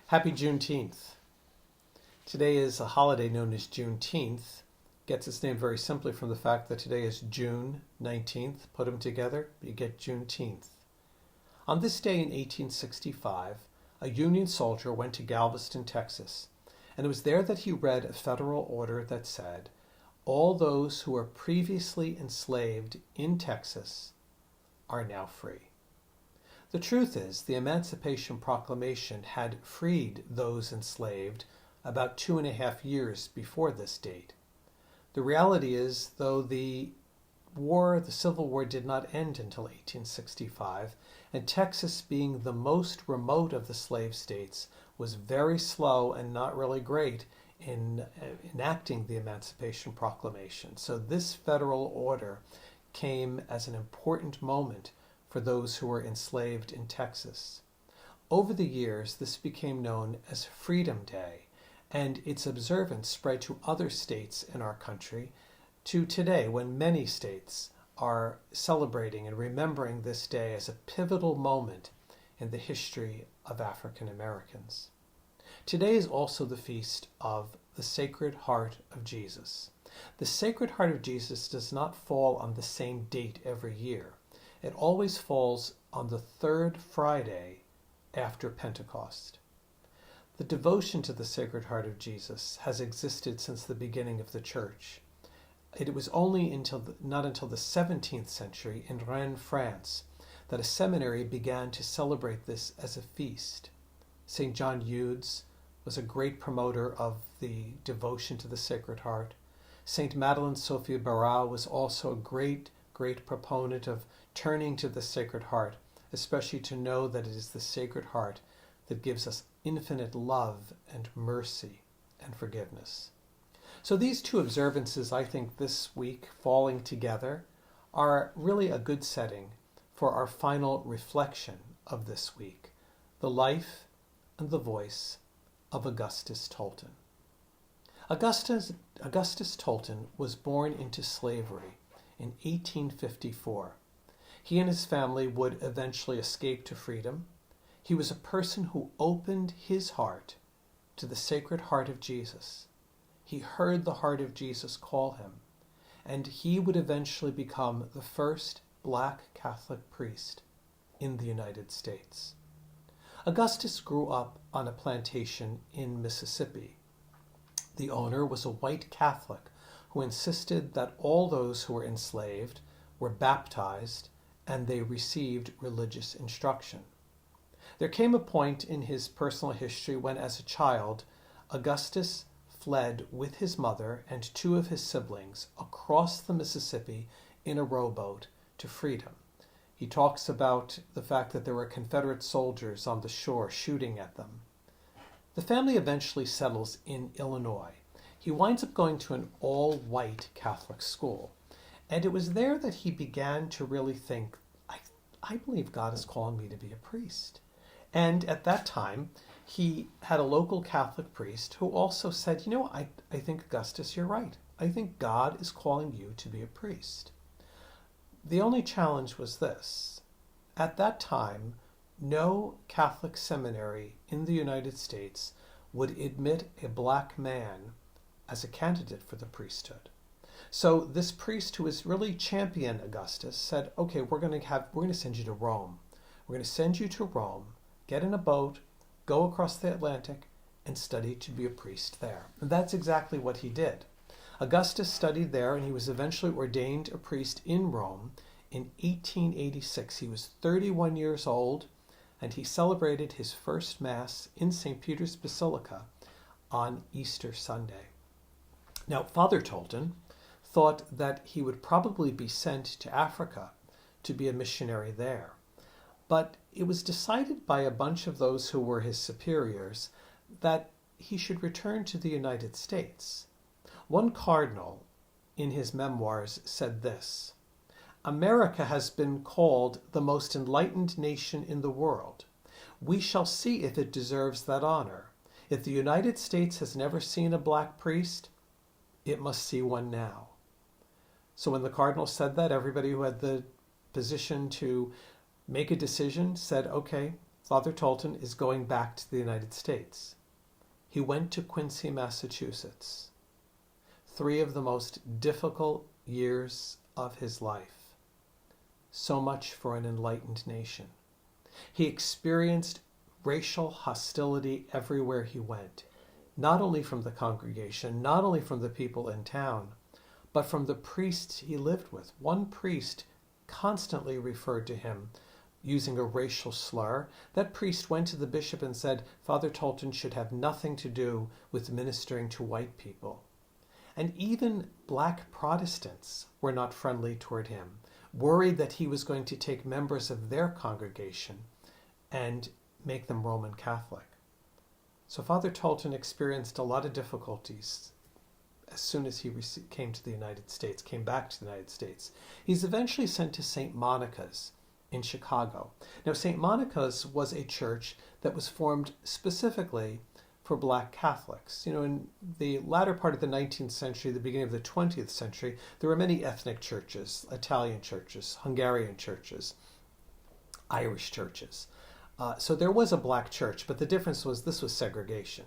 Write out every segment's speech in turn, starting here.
Happy Juneteenth. Today is a holiday known as Juneteenth. Gets its name very simply from the fact that today is June 19th. Put them together, you get Juneteenth. On this day in 1865, a Union soldier went to Galveston, Texas, and it was there that he read a federal order that said, "All those who were previously enslaved in Texas are now free." The truth is, the Emancipation Proclamation had freed those enslaved about 2.5 years before this date. The reality is, though, the Civil War did not end until 1865, and Texas, being the most remote of the slave states, was very slow and not really great in enacting the Emancipation Proclamation. So this federal order came as an important moment for those who were enslaved in Texas. Over the years, this became known as Freedom Day, and its observance spread to other states in our country, to today, when many states are celebrating and remembering this day as a pivotal moment in the history of African Americans. Today is also the feast of the Sacred Heart of Jesus. The Sacred Heart of Jesus does not fall on the same date every year. It always falls on the third Friday after Pentecost. The devotion to the Sacred Heart of Jesus has existed since the beginning of the Church. It was only not until the 17th century in Rennes, France, that a seminary began to celebrate this as a feast. St. John Eudes was a great promoter of the devotion to the Sacred Heart. St. Madeleine Sophia Barral was also a great proponent of turning to the Sacred Heart, especially to know that it is the Sacred Heart that gives us infinite love and mercy and forgiveness. So these two observances, I think, this week falling together are really a good setting for our final reflection of this week, the life and the voice of Augustus Tolton. Augustus Tolton was born into slavery in 1854. He and his family would eventually escape to freedom. He was a person who opened his heart to the Sacred Heart of Jesus. He heard the heart of Jesus call him, and he would eventually become the first Black Catholic priest in the United States. Augustus grew up on a plantation in Mississippi. The owner was a white Catholic who insisted that all those who were enslaved were baptized and they received religious instruction. There came a point in his personal history when, as a child, Augustus fled with his mother and 2 of his siblings across the Mississippi in a rowboat to freedom. He talks about the fact that there were Confederate soldiers on the shore shooting at them. The family eventually settles in Illinois. He winds up going to an all-white Catholic school. And it was there that he began to really think, I believe God is calling me to be a priest. And at that time, he had a local Catholic priest who also said, I think, Augustus, you're right. I think God is calling you to be a priest. The only challenge was this. At that time, no Catholic seminary in the United States would admit a black man as a candidate for the priesthood. So this priest, who was really champion Augustus, said, okay, we're going to send you to Rome. We're going to send you to Rome, get in a boat, go across the Atlantic, and study to be a priest there. And that's exactly what he did. Augustus studied there, and he was eventually ordained a priest in Rome in 1886. He was 31 years old, and he celebrated his first Mass in St. Peter's Basilica on Easter Sunday. Now, Father Tolton thought that he would probably be sent to Africa to be a missionary there. But it was decided by a bunch of those who were his superiors that he should return to the United States. One cardinal, in his memoirs, said this: "America has been called the most enlightened nation in the world. We shall see if it deserves that honor. If the United States has never seen a black priest, it must see one now." So when the cardinal said that, everybody who had the position to make a decision said, okay, Father Tolton is going back to the United States. He went to Quincy, Massachusetts. 3 of the most difficult years of his life. So much for an enlightened nation. He experienced racial hostility everywhere he went, not only from the congregation, not only from the people in town, but from the priests he lived with. One priest constantly referred to him using a racial slur. That priest went to the bishop and said Father Tolton should have nothing to do with ministering to white people. And even black Protestants were not friendly toward him, worried that he was going to take members of their congregation and make them Roman Catholic. So Father Tolton experienced a lot of difficulties as soon as he came to the United States, came back to the United States. He's eventually sent to St. Monica's in Chicago. Now, St. Monica's was a church that was formed specifically for black Catholics. In the latter part of the 19th century, the beginning of the 20th century, there were many ethnic churches, Italian churches, Hungarian churches, Irish churches. So there was a black church, but the difference was this was segregation.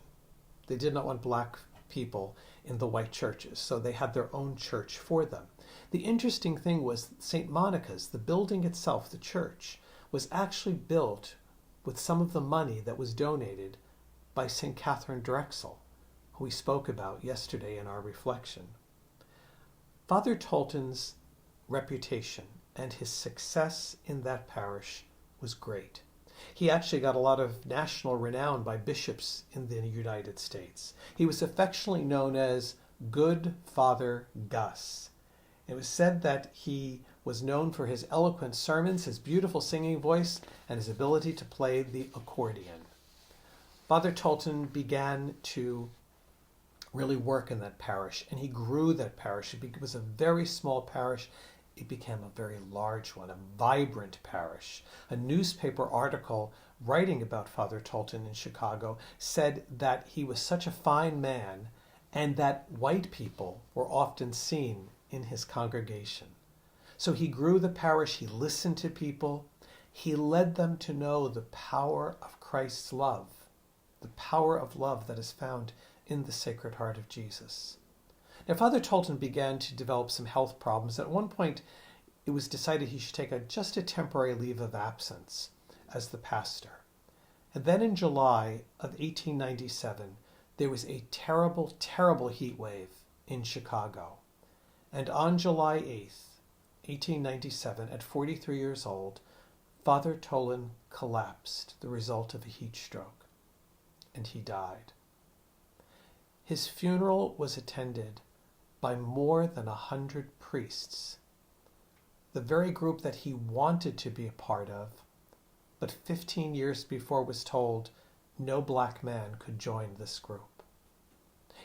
They did not want black people in the white churches, so they had their own church for them. The interesting thing was St. Monica's, the building itself, the church, was actually built with some of the money that was donated by St. Catherine Drexel, who we spoke about yesterday in our reflection. Father Tolton's reputation and his success in that parish was great. He actually got a lot of national renown by bishops in the United States. He was affectionately known as Good Father Gus. It was said that he was known for his eloquent sermons, his beautiful singing voice, and his ability to play the accordion. Father Tolton began to really work in that parish, and he grew that parish. It was a very small parish. It became a very large one, a vibrant parish. A newspaper article writing about Father Tolton in Chicago said that he was such a fine man and that white people were often seen in his congregation. So he grew the parish, he listened to people, he led them to know the power of Christ's love, the power of love that is found in the Sacred Heart of Jesus. Now, Father Tolton began to develop some health problems. At one point, it was decided he should take just a temporary leave of absence as the pastor. And then in July of 1897, there was a terrible, terrible heat wave in Chicago. And on July 8th, 1897, at 43 years old, Father Tolton collapsed, the result of a heat stroke, and he died. His funeral was attended by more than 100 priests, the very group that he wanted to be a part of, but 15 years before was told no black man could join this group.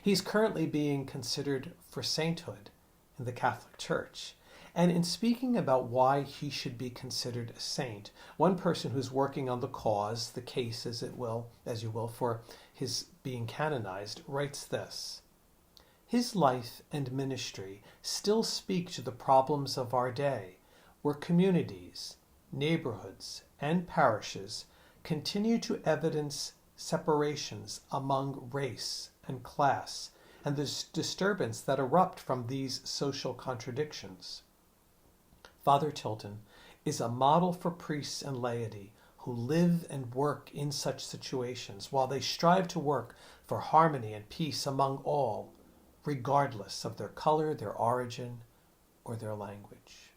He's currently being considered for sainthood in the Catholic Church. And in speaking about why he should be considered a saint, one person who's working on the cause, the case as you will, for his being canonized, writes this: his life and ministry still speak to the problems of our day, where communities, neighborhoods, and parishes continue to evidence separations among race and class, and the disturbance that erupt from these social contradictions. Father Tolton is a model for priests and laity who live and work in such situations while they strive to work for harmony and peace among all, regardless of their color, their origin, or their language.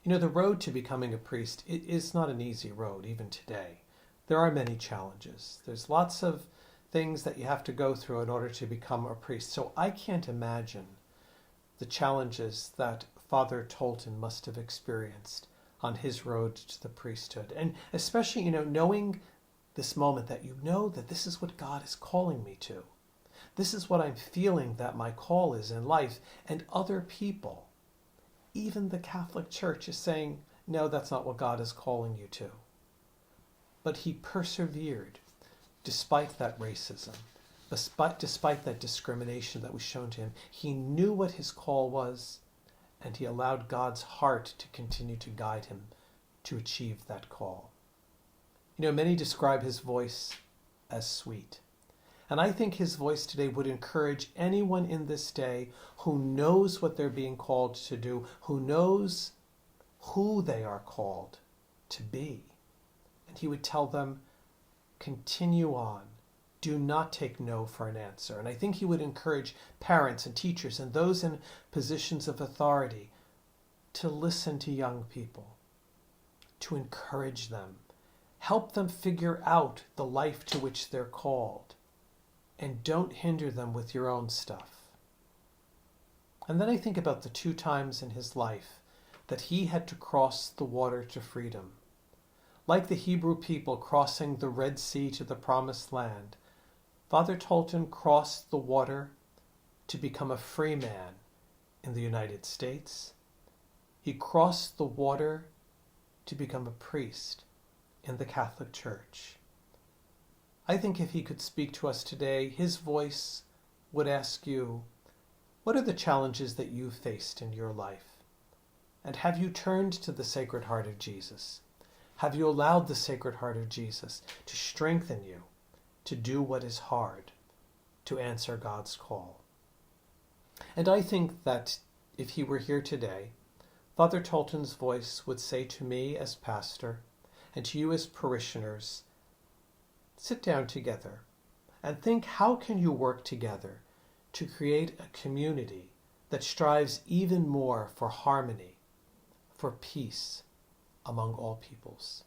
The road to becoming a priest, it is not an easy road, even today. There are many challenges. There's lots of things that you have to go through in order to become a priest. So I can't imagine the challenges that Father Tolton must have experienced on his road to the priesthood. And especially, knowing this moment that that this is what God is calling me to. This is what I'm feeling that my call is in life. And other people, even the Catholic Church, is saying, no, that's not what God is calling you to. But he persevered despite that racism, despite that discrimination that was shown to him. He knew what his call was, and he allowed God's heart to continue to guide him to achieve that call. Many describe his voice as sweet. And I think his voice today would encourage anyone in this day who knows what they're being called to do, who knows who they are called to be. And he would tell them, continue on. Do not take no for an answer. And I think he would encourage parents and teachers and those in positions of authority to listen to young people, to encourage them, help them figure out the life to which they're called, and don't hinder them with your own stuff. And then I think about the 2 times in his life that he had to cross the water to freedom. Like the Hebrew people crossing the Red Sea to the Promised Land, Father Tolton crossed the water to become a free man in the United States. He crossed the water to become a priest in the Catholic Church. I think if he could speak to us today, his voice would ask you, what are the challenges that you've faced in your life? And have you turned to the Sacred Heart of Jesus? Have you allowed the Sacred Heart of Jesus to strengthen you, to do what is hard, to answer God's call? And I think that if he were here today, Father Tolton's voice would say to me as pastor and to you as parishioners, sit down together and think, how can you work together to create a community that strives even more for harmony, for peace among all peoples?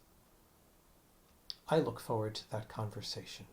I look forward to that conversation.